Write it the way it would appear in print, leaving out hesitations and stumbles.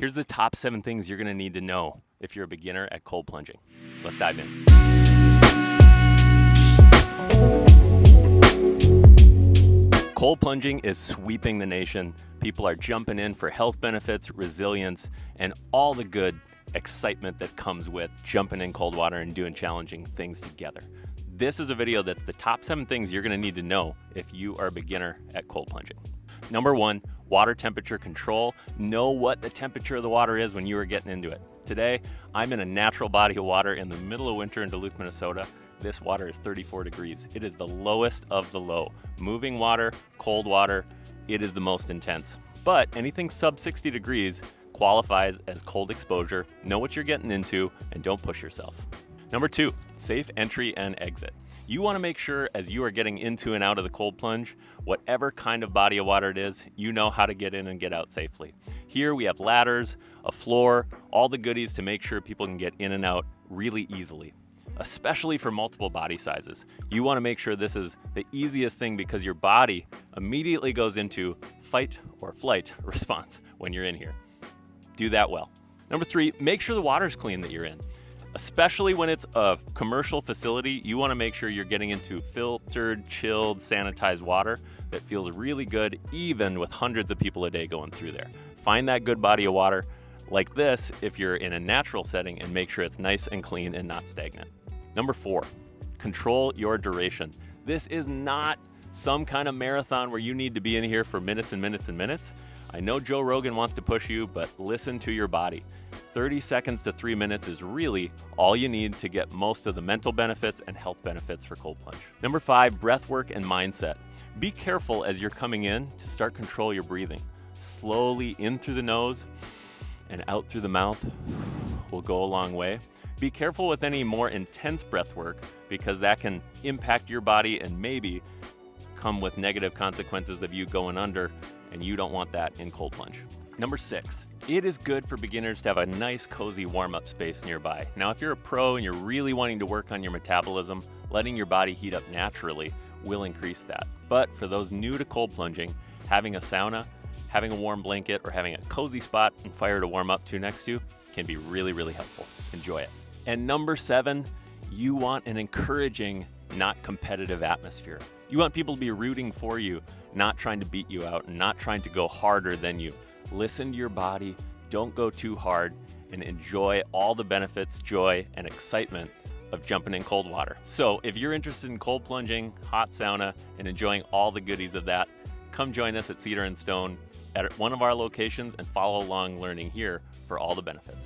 Here's the top 7 things you're gonna need to know if you're a beginner at cold plunging. Let's dive in. Cold plunging is sweeping the nation. People are jumping in for health benefits, resilience, and all the good excitement that comes with jumping in cold water and doing challenging things together. This is a video that's the top 7 things you're gonna need to know if you are a beginner at cold plunging. Number 1, water temperature control. Know what the temperature of the water is when you are getting into it. Today, I'm in a natural body of water in the middle of winter in Duluth, Minnesota. This water is 34 degrees. It is the lowest of the low. Moving water, cold water, it is the most intense. But anything sub 60 degrees qualifies as cold exposure. Know what you're getting into and don't push yourself. Number 2, safe entry and exit. You want to make sure as you are getting into and out of the cold plunge, whatever kind of body of water it is, you know how to get in and get out safely. Here we have ladders, a floor, all the goodies to make sure people can get in and out really easily, especially for multiple body sizes. You want to make sure this is the easiest thing because your body immediately goes into fight or flight response when you're in here. Do that well. Number 3, make sure the water's clean that you're in. Especially when it's a commercial facility, you want to make sure you're getting into filtered, chilled, sanitized water that feels really good, even with hundreds of people a day going through there. Find that good body of water like this if you're in a natural setting and make sure it's nice and clean and not stagnant. Number 4, control your duration. This is not some kind of marathon where you need to be in here for minutes and minutes and minutes. I know Joe Rogan wants to push you, but listen to your body. 30 seconds to 3 minutes is really all you need to get most of the mental benefits and health benefits for cold plunge. Number 5, breath work and mindset. Be careful as you're coming in to start control your breathing. Slowly in through the nose and out through the mouth will go a long way. Be careful with any more intense breath work because that can impact your body and maybe come with negative consequences of you going under, and you don't want that in cold plunge. Number 6, it is good for beginners to have a nice cozy warm-up space nearby. Now, if you're a pro and you're really wanting to work on your metabolism, letting your body heat up naturally will increase that. But for those new to cold plunging, having a sauna, having a warm blanket, or having a cozy spot and fire to warm up to next to can be really, really helpful. Enjoy it. And number 7, you want an encouraging, not competitive atmosphere. You want people to be rooting for you, not trying to beat you out and not trying to go harder than you. Listen to your body, don't go too hard, and enjoy all the benefits, joy, and excitement of jumping in cold water. So if you're interested in cold plunging, hot sauna, and enjoying all the goodies of that, come join us at Cedar and Stone at one of our locations and follow along learning here for all the benefits.